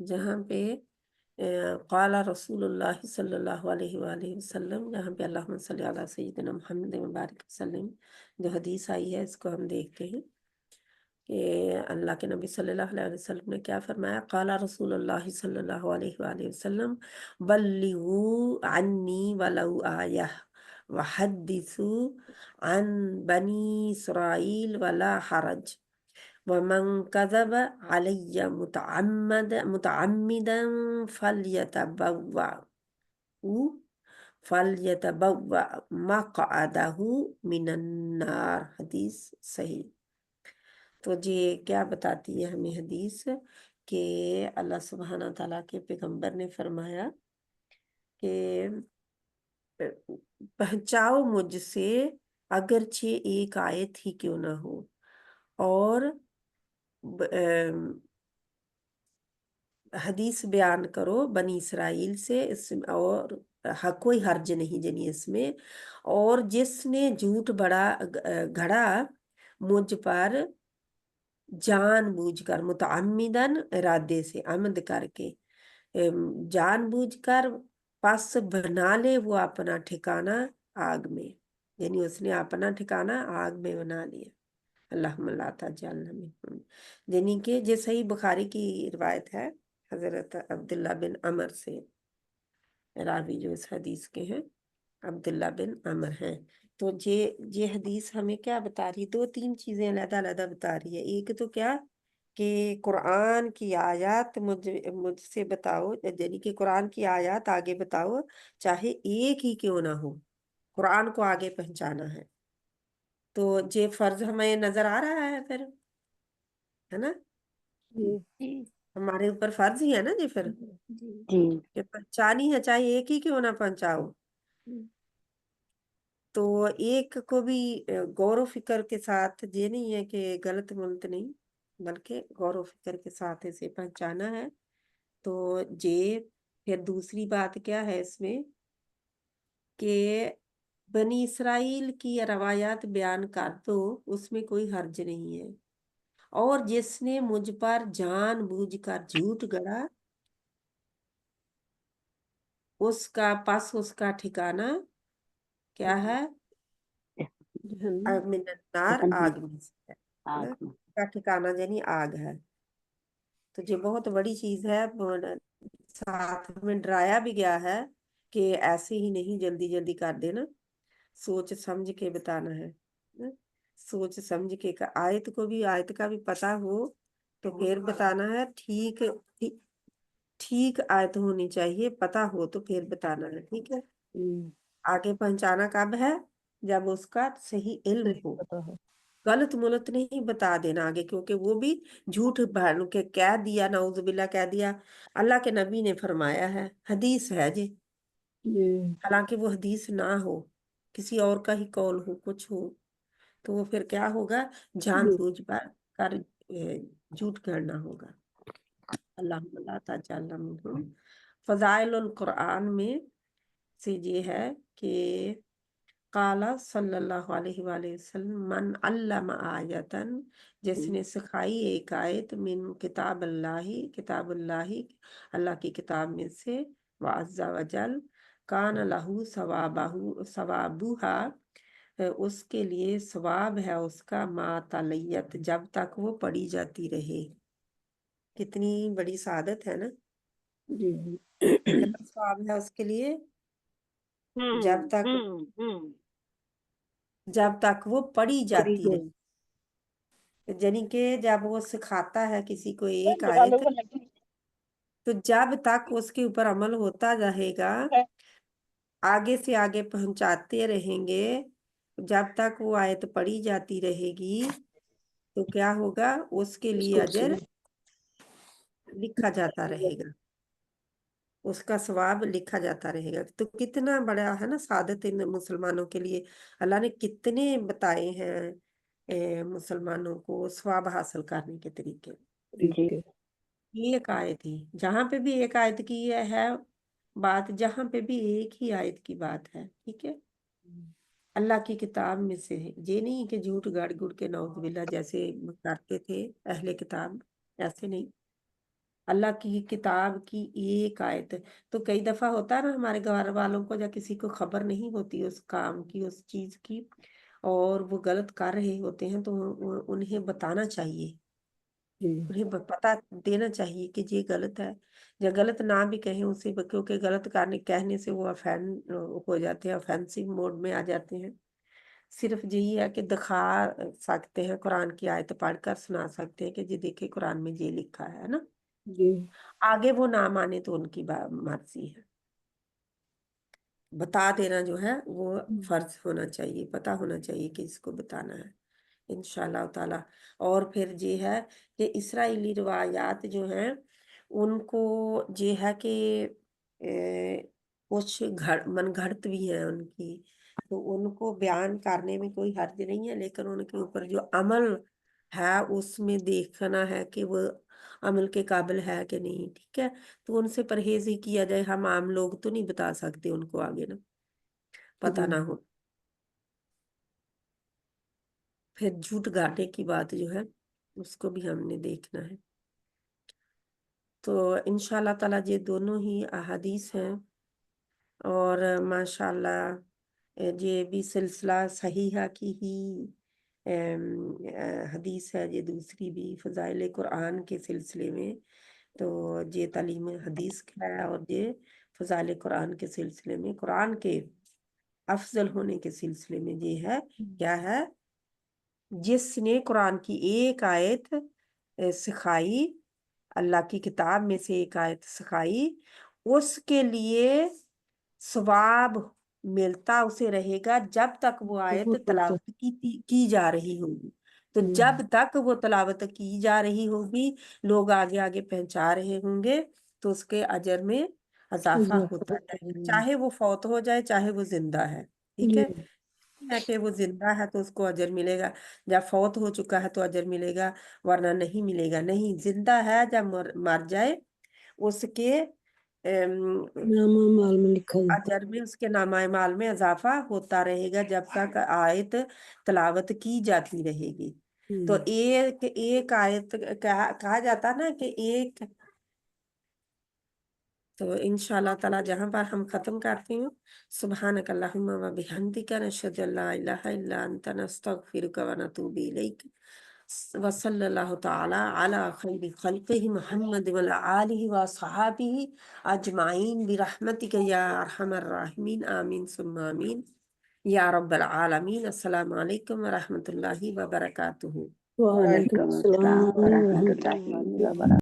جہاں پہ قال رسول اللہ صلی اللہ علیہ وآلہ وسلم، جہاں پہ اللہم صلی علی سیدنا محمد مبارک وسلم جو حدیث آئی ہے، اس کو ہم دیکھتے ہیں کہ اللہ کے نبی صلی اللہ علیہ وسلم نے کیا فرمایا. قال رسول اللہ صلی اللہ علیہ وآلہ وسلم بلغوا عنی ولو آیہ وحدثوا عن بنی اسرائیل ولا حرج ومن كذب علي متعمدا فليتبوأ مقعده من النار. حدیث صحیح. تو یہ کیا بتاتی ہے ہمیں حدیث کہ اللہ سبحانہ تعالیٰ کے پیغمبر نے فرمایا کہ پہنچاؤ مجھ سے اگرچہ ایک آیت ہی کیوں نہ ہو، اور حدیث بیان کرو بنی اسرائیل سے، اس اور کوئی حرج نہیں جنی اس میں. اور جس نے جھوٹ بڑا گھڑا مجھ پر جان بوجھ کر، متعمدن ارادے سے، عمد کر کے، جان بوجھ کر، پس بنا لے وہ اپنا ٹھکانہ آگ میں، یعنی اس نے اپنا ٹھکانہ آگ میں بنا لیا. اللہم لا تجعلنا منہم. یعنی کہ یہ صحیح بخاری کی روایت ہے حضرت عبداللہ بن عمر سے، راوی جو اس حدیث کے ہیں عبداللہ بن عمر ہیں. تو یہ حدیث ہمیں کیا بتا رہی؟ دو تین چیزیں علیحدہ علیحدہ بتا رہی ہے. ایک تو کیا کہ قرآن کی آیات مجھ سے بتاؤ، یعنی کہ قرآن کی آیات آگے بتاؤ، چاہے ایک ہی کیوں نہ ہو، قرآن کو آگے پہنچانا ہے. تو یہ فرض ہمیں نظر آ رہا ہے پھر، ہے نا، ہمارے اوپر فرض ہی ہے نا جی پھر، کہ پہنچانی ہے چاہے ایک ہی کیوں نہ پہنچاؤ. تو ایک کو بھی غور و فکر کے ساتھ، یہ نہیں ہے کہ غلط ملت نہیں، بلکہ غور و فکر کے ساتھ اسے پہنچانا ہے. تو یہ پھر دوسری بات کیا ہے اس میں کہ بنی اسرائیل کی روایات بیان کر دو، اس میں کوئی حرج نہیں ہے. اور جس نے مجھ پر جان بوجھ کر جھوٹ گڑا، اس کا ٹھکانہ کیا ہے؟ من النار، آگ میں سے ہے. اس کا ٹھکانہ یعنی آگ ہے. تو یہ بہت بڑی چیز ہے. ساتھ میں ڈرایا بھی گیا ہے کہ ایسے ہی نہیں جلدی جلدی کر دینا، سوچ سمجھ کے بتانا ہے. سوچ سمجھ کے، آیت کو بھی، آیت کا بھی پتہ ہو تو پھر بتانا ہے. ٹھیک آیت ہونی چاہیے، پتہ ہو تو پھر بتانا ہے. ٹھیک ہے. آگے پہنچانا کب ہے؟ جب اس کا صحیح علم ہو. غلط ملت نہیں بتا دینا آگے، کیونکہ وہ بھی جھوٹ کے کہہ دیا، نعوذ باللہ کہہ دیا. اللہ کے نبی نے فرمایا ہے، حدیث ہے جی، حالانکہ وہ حدیث نہ ہو، کسی اور کا ہی قول ہو، کچھ ہو، تو وہ پھر کیا ہوگا؟ جان بوجھ کر جھوٹ گڑنا ہوگا. اللہم لا تجعلنا منہم. فضائل القرآن میں سے یہ ہے کہ قال صلی اللہ علیہ وآلہ وسلم من علم آیتن، جس نے سکھائی ایک آیت، من کتاب اللہ، اللہ کی کتاب میں سے، وعز وجل، کان لہو ثوابہا، اس کے لیے ثواب ہے اس کا، ما تلیت، جب تک وہ پڑھی جاتی رہے. کتنی بڑی سعادت ہے نا. کتنا ثواب ہے اس کے لیے، جب تک وہ پڑھی جاتی رہے. یعنی کہ جب وہ سکھاتا ہے کسی کو ایک آیت، تو جب تک اس کے اوپر عمل ہوتا رہے گا، آگے سے آگے پہنچاتے رہیں گے، جب تک وہ آیت پڑھی جاتی رہے گی، تو کیا ہوگا؟ اس کے لیے اجر لکھا جاتا رہے گا، اس کا ثواب لکھا جاتا رہے گا. تو کتنا بڑا ہے نا سعادت ان مسلمانوں کے لیے. اللہ نے کتنے بتائے ہیں مسلمانوں کو ثواب حاصل کرنے کے طریقے. ایک آیت ہی، جہاں پہ بھی ایک آیت کی ہے بات، جہاں پہ بھی ایک ہی آیت کی بات ہے. ٹھیک ہے. اللہ کی کتاب میں سے ہے، یہ نہیں کہ جھوٹ گڑ گڑ کے نعوذ باللہ جیسے کرتے تھے اہل کتاب، ایسے نہیں. اللہ کی کتاب کی ایک آیت. تو کئی دفعہ ہوتا ہے نا ہمارے گھر والوں کو یا کسی کو خبر نہیں ہوتی اس کام کی، اس چیز کی، اور وہ غلط کر رہے ہوتے ہیں، تو انہیں بتانا چاہیے، انہیں پتا دینا چاہیے کہ یہ غلط ہے، یا غلط نہ بھی کہیں اسے، کیونکہ غلط کہنے سے وہ ہو جاتے ہیں، افینسو موڈ میں آ جاتے ہیں. صرف یہی ہے کہ دکھا سکتے ہیں، قرآن کی آیت پڑھ کر سنا سکتے ہیں کہ جی دیکھیں قرآن میں یہ لکھا ہے نا. آگے وہ نہ مانے تو ان کی مرضی ہے. بتا دینا جو ہے وہ فرض ہونا چاہیے، پتا ہونا چاہیے کہ اس کو بتانا ہے انشاءاللہ تعالی. اور پھر یہ ہے کہ اسرائیلی روایات جو ہیں ان کو یہ ہے کہ کچھ من گھڑت بھی ہیں ان کی، تو ان کو بیان کرنے میں کوئی حرج نہیں ہے، لیکن ان کے اوپر جو عمل ہے اس میں دیکھنا ہے کہ وہ عمل کے قابل ہے کہ نہیں. ٹھیک ہے، تو ان سے پرہیز ہی کیا جائے. ہم عام لوگ تو نہیں بتا سکتے ان کو آگے نا، پتہ نہ ہو. پھر جھوٹ گاٹے کی بات جو ہے اس کو بھی ہم نے دیکھنا ہے. تو انشاءاللہ تعالی یہ دونوں ہی احادیث ہیں، اور ماشاءاللہ یہ بھی سلسلہ صحیحہ کی ہی حدیث ہے. یہ دوسری بھی فضائل قرآن کے سلسلے میں، تو یہ تعلیم حدیث کا ہے، اور یہ فضائل قرآن کے سلسلے میں، قرآن کے افضل ہونے کے سلسلے میں یہ ہے. کیا ہے؟ جس نے قرآن کی ایک آیت سکھائی، اللہ کی کتاب میں سے ایک آیت سکھائی، اس کے لیے ثواب ملتا اسے رہے گا جب تک وہ آیت تلاوت کی جا رہی ہوگی. تو جب تک وہ تلاوت کی جا رہی ہوگی، لوگ آگے آگے پہنچا رہے ہوں گے، تو اس کے اجر میں اضافہ ہوتا جائے گا، چاہے وہ فوت ہو جائے چاہے وہ زندہ ہے. ٹھیک ہے کہ وہ زندہ ہے تو اس کو اجر ملے گا، جب فوت ہو چکا ہے تو اجر ملے گا، ورنہ نہیں ملے گا. نہیں، زندہ ہے جب مر جائے اس کے اجر میں، اس کے نامہ اعمال میں اضافہ ہوتا رہے گا جب تک آیت تلاوت کی جاتی رہے گی. تو ایک آیت کہا جاتا نا کہ ایک. تو انشاءاللہ تعالی جہاں پر ہم ختم کرتے ہیں، سبحانک اللہم و بحمدک نشہد ان لا الہ الا انت نستغفرک و نتوب الیک، وصلی اللہ تعالی علی خیر خلقہ محمد وعلی آلہ وصحابہ اجمعین برحمتک یا ارحم الراحمین، آمین ثم آمین یا رب العالمین. السلام علیکم ورحمۃ اللہ وبرکاتہ. وعلیکم السلام ورحمۃ اللہ وبرکاتہ.